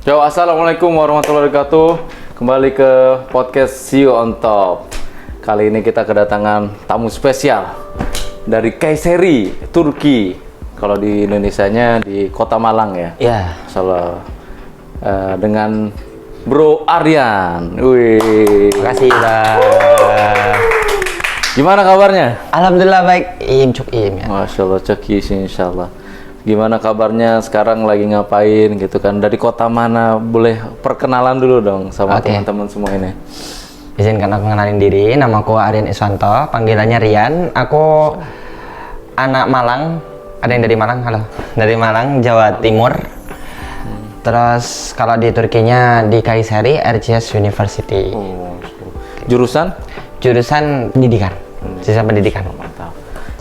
Yo, assalamualaikum warahmatullahi wabarakatuh. Kembali ke podcast See You on Top. Kali ini kita kedatangan tamu spesial dari Kayseri, Turki. Kalau di Indonesianya di Kota Malang ya. Ya. Salah dengan Bro Aryan. Wih. Makasih Bang. Gimana kabarnya? Alhamdulillah baik. Cuk ya. Masya Allah, cekis insyaallah. Gimana kabarnya sekarang, lagi ngapain gitu kan? Dari kota mana? Boleh perkenalan dulu dong sama teman-teman semua ini. Izinkan aku kenalin diri, nama aku Aryan Iswanto, panggilannya Rian. Aku anak Malang. Ada yang dari Malang? Halo. Dari Malang, Jawa Timur. Terus kalau di Turkinya di Kayseri, Erciyes University. Oh, jurusan? Jurusan pendidikan. Jurusan pendidikan. Mantap.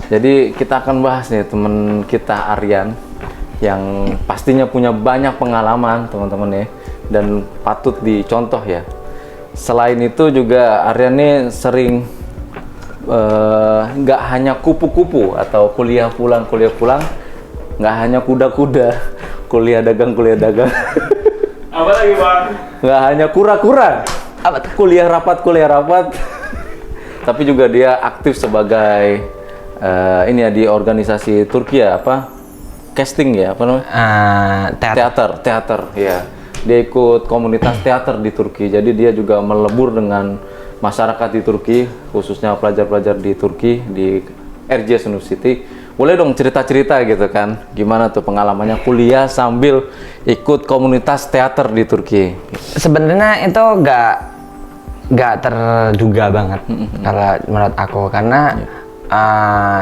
Jadi kita akan bahas nih teman kita Aryan yang pastinya punya banyak pengalaman teman-teman ya, dan patut dicontoh ya. Selain itu juga Aryan nih sering nggak hanya kupu-kupu atau kuliah pulang, nggak hanya kuda-kuda, kuliah dagang. Apa lagi Bang? Nggak hanya kura-kura, kuliah rapat. Tapi juga dia aktif sebagai ini ya di organisasi Turki ya, apa casting ya, apa namanya, teater ya. Dia ikut komunitas teater di Turki, jadi dia juga melebur dengan masyarakat di Turki, khususnya pelajar-pelajar di Turki di Erciyes University. Boleh dong cerita-cerita gitu kan, gimana tuh pengalamannya kuliah sambil ikut komunitas teater di Turki? Sebenarnya itu nggak terduga banget kalau menurut aku, karena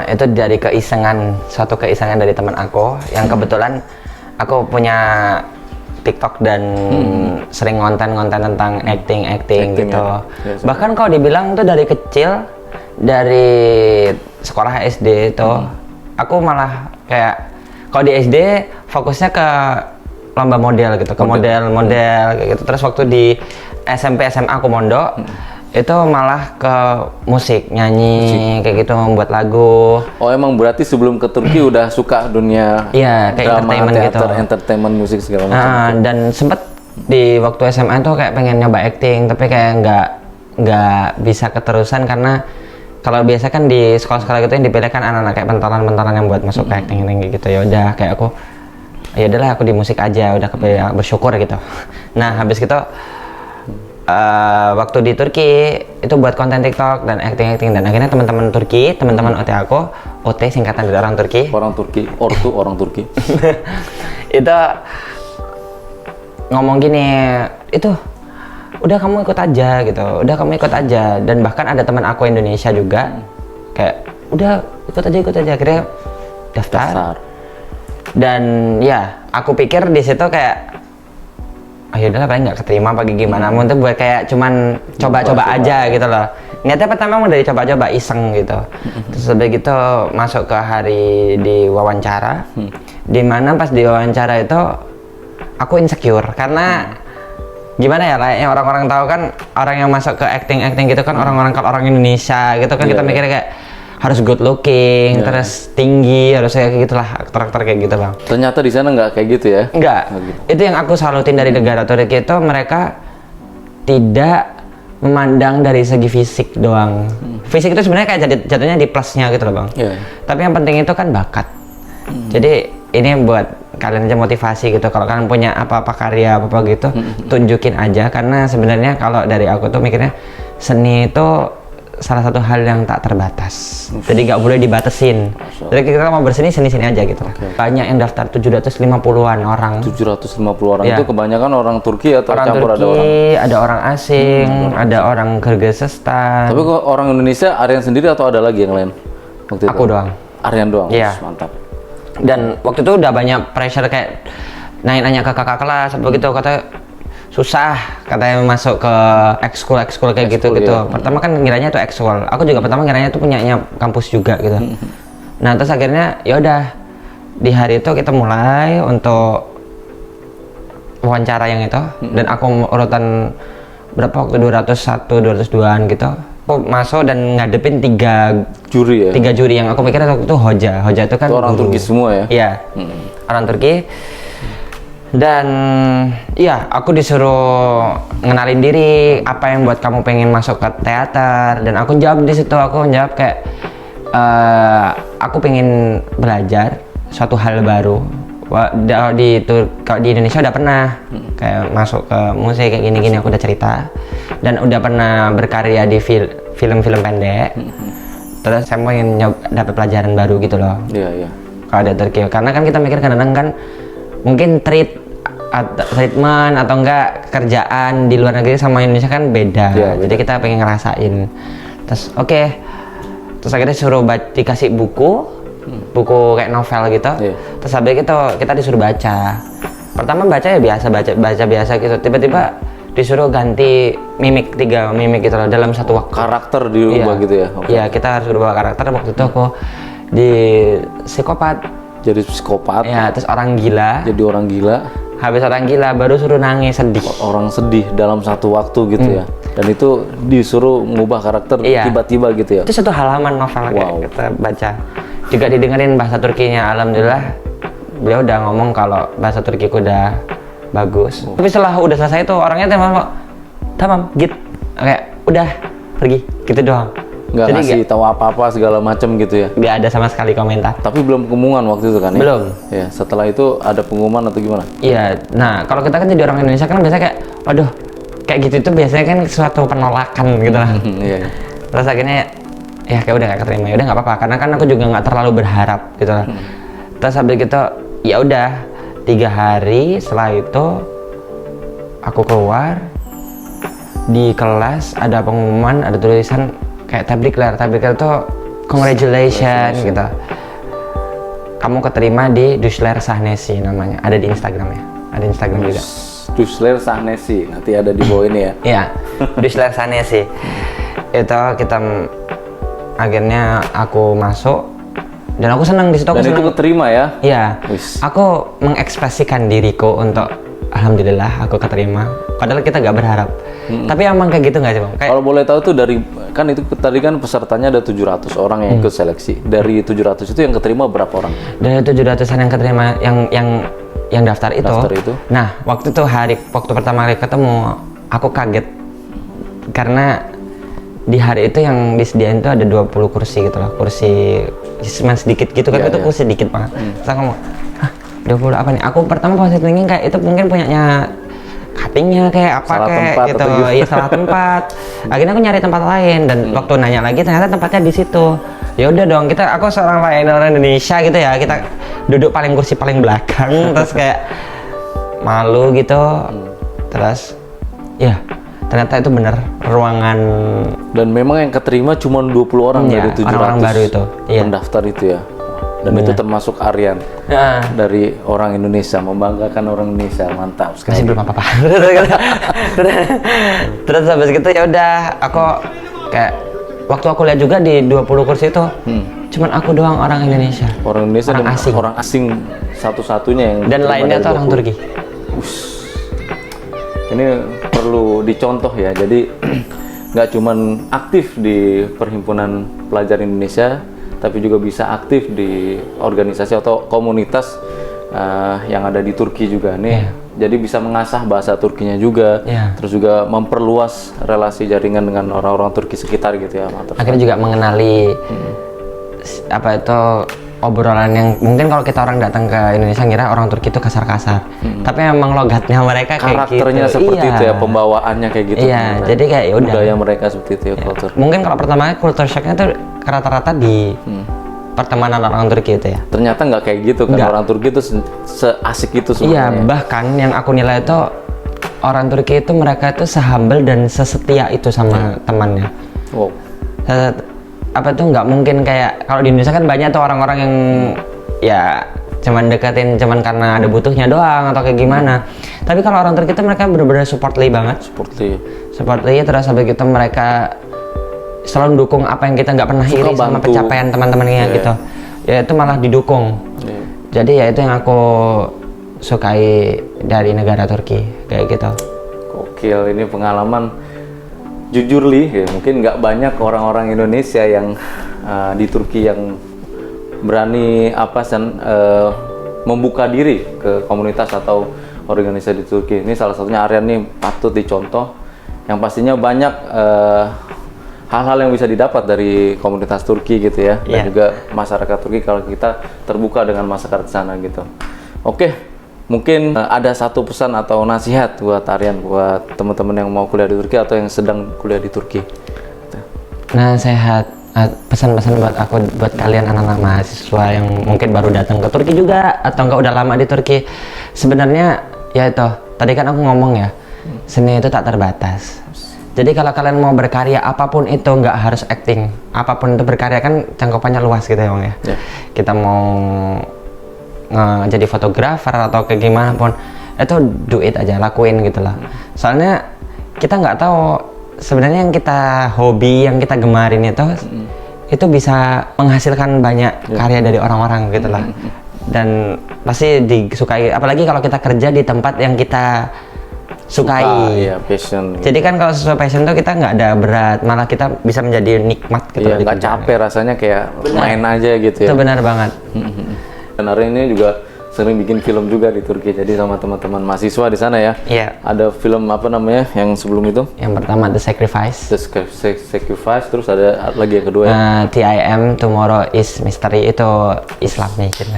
itu dari suatu keisengan dari teman aku yang kebetulan aku punya TikTok dan sering konten tentang acting gitu ya. Bahkan kalau dibilang tuh dari kecil, dari sekolah SD itu aku malah kayak kalau di SD fokusnya ke lomba model gitu, ke model kayak gitu. Terus waktu di SMP SMA aku mondok itu malah ke musik, nyanyi kayak gitu, membuat lagu. Oh, emang berarti sebelum ke Turki udah suka dunia kayak drama, entertainment teater, gitu. entertainment, musik segala macam. Dan sempet di waktu SMA tuh kayak pengen nyoba acting, tapi kayak nggak bisa keterusan karena kalau biasa kan di sekolah-sekolah gitu yang dipilih kan anak-anak kayak pentolan yang buat masuk ke acting gitu. Ya udah kayak ya udahlah aku di musik aja, udah bersyukur gitu. Nah habis gitu waktu di Turki itu buat konten TikTok dan acting dan akhirnya teman-teman Turki, teman-teman OT aku, OT singkatan dari orang Turki. Orang Turki. Itu ngomong gini, itu udah kamu ikut aja dan bahkan ada teman aku Indonesia juga kayak udah ikut aja akhirnya daftar. Dan ya aku pikir di situ kayak ya udahlah paling nggak keterima pagi gimana, mungkin buat kayak cuman coba-coba aja gitu loh. Niatnya pertama mau dari coba-coba iseng gitu. Terus udah gitu masuk ke hari di wawancara, dimana pas di wawancara itu aku insecure karena gimana ya, layaknya orang-orang tahu kan, orang yang masuk ke acting gitu kan orang-orang Indonesia gitu kan, kita mikirnya kayak harus good looking, terus tinggi, harus kayak gitulah, aktor-aktor kayak gitu Bang. Ternyata di sana nggak kayak gitu ya? Nggak. Itu yang aku salutin dari negara Turki itu, mereka tidak memandang dari segi fisik doang. Fisik itu sebenarnya kayak jatuhnya di plusnya gitu loh Bang. Tapi yang penting itu kan bakat. Jadi ini buat kalian aja motivasi gitu, kalau kalian punya apa-apa karya apa gitu, tunjukin aja, karena sebenarnya kalau dari aku tuh mikirnya seni itu salah satu hal yang tak terbatas. Jadi nggak boleh dibatasin. Jadi kita mau berseni seni aja gitu. Banyak yang daftar, 750-an orang. 750 orang itu kebanyakan orang Turki atau orang campur Turki, ada orang asing, ada orang Kyrgyzstan. Tapi kok orang Indonesia, Aryan sendiri atau ada lagi yang lain? Waktu aku doang. Aryan doang. Iya. Mantap. Dan waktu itu udah banyak pressure kayak nanya ke kakak kelas apa gitu, kata susah katanya masuk ke ekskul kayak gitu. Ya. Pertama kan ngiranya itu ekskul. Aku juga pertama ngiranya itu punyanya kampus juga gitu. Nah, terus akhirnya ya udah di hari itu kita mulai untuk wawancara yang itu, dan aku urutan berapa waktu 201, 202-an gitu. Aku masuk dan ngadepin tiga juri yang aku pikir waktu itu Hoja itu kan itu orang Turki semua ya? Iya, orang Turki. Dan iya, aku disuruh ngenalin diri, apa yang buat kamu pengen masuk ke teater, dan aku jawab di situ, aku jawab kayak aku pengen belajar suatu hal baru. Kalau di Indonesia udah pernah kayak masuk ke musik kayak gini-gini, aku udah cerita, dan udah pernah berkarya di film-film pendek. Terus saya pengen dapat pelajaran baru gitu loh. Iya. Kalau ada Turki, karena kan kita mikir kadang-kadang kan mungkin treatment atau enggak kerjaan di luar negeri sama Indonesia kan beda. Iya, Jadi kita pengen ngerasain. Terus terus akhirnya suruh dikasih buku kayak novel gitu. Iya. Terus habis itu kita disuruh baca. Pertama baca ya baca biasa gitu. Tiba-tiba disuruh ganti 3 mimik gitu loh dalam satu waktu. Karakter diubah gitu ya? Oke. Iya, kita harus berubah karakter. Waktu itu aku di psikopat. Jadi psikopat, Ya, terus orang gila. jadi orang gila, Habis orang gila baru suruh nangis sedih. orang sedih dalam satu waktu gitu ya. Dan itu disuruh ngubah karakter Iya. tiba-tiba gitu ya? Itu satu halaman novel kayak Wow. kita baca. Juga didengerin bahasa Turkinya, alhamdulillah. Beliau udah ngomong kalau bahasa Turkiku udah bagus. Tapi setelah udah selesai itu orangnya tamam, git. Kayak udah pergi gitu doang. Nggak Jadi ngasih tahu apa-apa segala macam gitu ya? nggak ada sama sekali komentar. Tapi belum pengumuman waktu itu kan ya? Belum. Ya, setelah itu ada pengumuman atau gimana? Iya, nah kalau kita kan jadi orang Indonesia kan biasanya kayak, waduh, kayak gitu itu biasanya kan suatu penolakan gitu lah. Iya. Terus akhirnya ya kayak udah gak keterima, ya udah nggak apa-apa, karena kan aku juga nggak terlalu berharap gitu lah. Terus habis gitu ya udah 3 hari setelah itu aku keluar di kelas, ada pengumuman, ada tulisan kayak tablik itu congratulations gitu, kamu keterima di Dusler Sahnesi namanya, ada di Instagramnya, ada Instagram juga. Dusler Sahnesi, nanti ada di bawah ini ya? Iya, Dusler Sahnesi. Itu kita akhirnya aku masuk dan aku senang di situ. Dan itu keterima ya? Iya. Wis. Aku mengekspresikan diriku untuk alhamdulillah aku keterima. Padahal kita nggak berharap. Tapi emang kayak gitu nggak sih, Bang? Kayak Kalau boleh tahu tuh dari, kan itu tadi kan pesertanya ada 700 orang yang ikut seleksi. Dari 700 itu yang keterima berapa orang? dari 700-an yang keterima yang daftar itu. Daftar itu? Nah, waktu pertama kali ketemu, aku kaget karena di hari itu yang disediain tuh ada 20 kursi gitu loh, kursi cuma sedikit gitu kan, Iya, itu iya. kursi sedikit banget. Terus aku mau, 20 apa nih? Aku pertama positif thinking kayak itu mungkin punyanya cuttingnya kayak apa Salah kayak tempat gitu, atau gimana? iya salah tempat. Akhirnya aku nyari tempat lain dan waktu nanya lagi ternyata tempatnya di situ. Ya udah dong, aku seorang orang Indonesia gitu ya, kita duduk kursi paling belakang, terus kayak malu gitu. Terus ya ternyata itu bener ruangan. Dan memang yang keterima cuma 20 orang Iya, dari 700 orang-orang baru itu. Iya. pendaftar itu ya. Dan itu termasuk Aryan Nah, dari orang Indonesia, membanggakan orang Indonesia, mantap masih sekali. belum apa-apa. Terus habis gitu ya udah, aku kayak waktu aku lihat juga di 20 kursi itu cuman aku doang orang Indonesia. Orang Indonesia Orang dan asing. orang asing satu-satunya yang Dan keterima lainnya dari tuh orang 20. Turki. Ini perlu dicontoh ya. Jadi nggak cuman aktif di Perhimpunan Pelajar Indonesia, tapi juga bisa aktif di organisasi atau komunitas yang ada di Turki juga nih. Jadi bisa mengasah bahasa Turkinya juga, Iya. terus juga memperluas relasi jaringan dengan orang-orang Turki sekitar gitu ya. Mantap. Akhirnya juga mengenali apa itu obrolan yang mungkin kalau kita orang datang ke Indonesia ngira orang Turki itu kasar-kasar. Tapi emang logatnya mereka kayak Karakternya gitu. seperti Iya. itu ya, pembawaannya kayak gitu. Iya, ternyata. jadi kayak ya udah. Budaya mereka seperti itu ya, culture. Mungkin kalau pertama kali culture shocknya tuh rata-rata di pertemanan orang Turki itu ya. Ternyata nggak kayak gitu kan, Nggak. orang Turki itu seasik itu Iya, sebenarnya. bahkan yang aku nilai itu orang Turki itu mereka itu sehumble dan sesetia itu sama temannya. Wow. Apa tuh nggak mungkin kayak kalau di Indonesia kan banyak tuh orang-orang yang ya cuman deketin cuman karena ada butuhnya doang atau kayak gimana. Tapi kalau orang Turki itu mereka benar-benar supportly banget. Supportly terus sampai gitu mereka selalu dukung apa yang kita nggak pernah Suka iri sama bantu. pencapaian teman-temannya Iya. gitu. Ya itu malah didukung. Iya. Jadi ya itu yang aku sukai dari negara Turki kayak gitu. Gokil, ini pengalaman jujur Li, ya, mungkin nggak banyak orang-orang Indonesia yang di Turki yang berani membuka diri ke komunitas atau organisasi di Turki. Ini salah satunya Aryan nih patut dicontoh. Yang pastinya banyak hal-hal yang bisa didapat dari komunitas Turki gitu ya, dan Iya. juga masyarakat Turki kalau kita terbuka dengan masyarakat sana gitu. Oke, mungkin ada satu pesan atau nasihat buat Aryan, buat teman-teman yang mau kuliah di Turki atau yang sedang kuliah di Turki. Nasihat, pesan-pesan buat aku, buat kalian anak-anak mahasiswa yang mungkin baru datang ke Turki juga atau enggak udah lama di Turki. Sebenarnya ya itu, tadi kan aku ngomong ya, seni itu tak terbatas. Jadi kalau kalian mau berkarya apapun itu, nggak harus acting, apapun itu berkarya kan cangkupannya luas gitu ya Bang ya. Ya. Kita mau jadi fotografer atau kayak gimana pun, itu do it aja, lakuin gitu lah. Soalnya kita nggak tahu sebenarnya yang kita hobi, yang kita gemarin itu bisa menghasilkan banyak karya dari orang-orang gitu lah. Dan pasti disukai, apalagi kalau kita kerja di tempat yang kita sukai. Ya, passion. Jadi kan kalau sesuai passion tuh kita nggak ada berat, malah kita bisa menjadi nikmat gitu. Iya, di nggak kerjaan. capek rasanya, kayak main aja gitu ya. Itu benar banget. Dan Aryan ini juga sering bikin film juga di Turki, jadi sama teman-teman mahasiswa di sana ya. Iya. Ada film apa namanya yang sebelum itu? Yang pertama The Sacrifice. The Sacrifice, terus ada lagi yang kedua ya. TIM Tomorrow is Mystery, itu Islam nih gitu.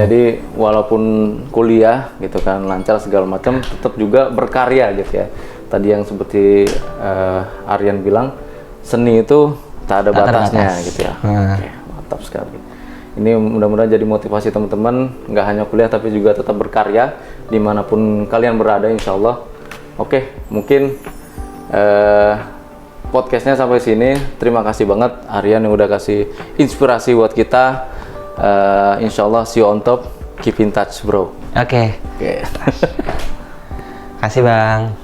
Jadi walaupun kuliah gitu kan lancar segala macam, tetap juga berkarya gitu ya. Tadi yang seperti Aryan bilang, seni itu tak ada Tak batasnya terbatas. gitu ya. Oke, mantap sekali. Ini mudah-mudahan jadi motivasi teman-teman, nggak hanya kuliah tapi juga tetap berkarya dimanapun kalian berada, insya Allah. Oke, mungkin podcastnya sampai sini. Terima kasih banget Aryan yang udah kasih inspirasi buat kita. Insya Allah see you on top, keep in touch bro. Oke. Oke. Kasih Bang.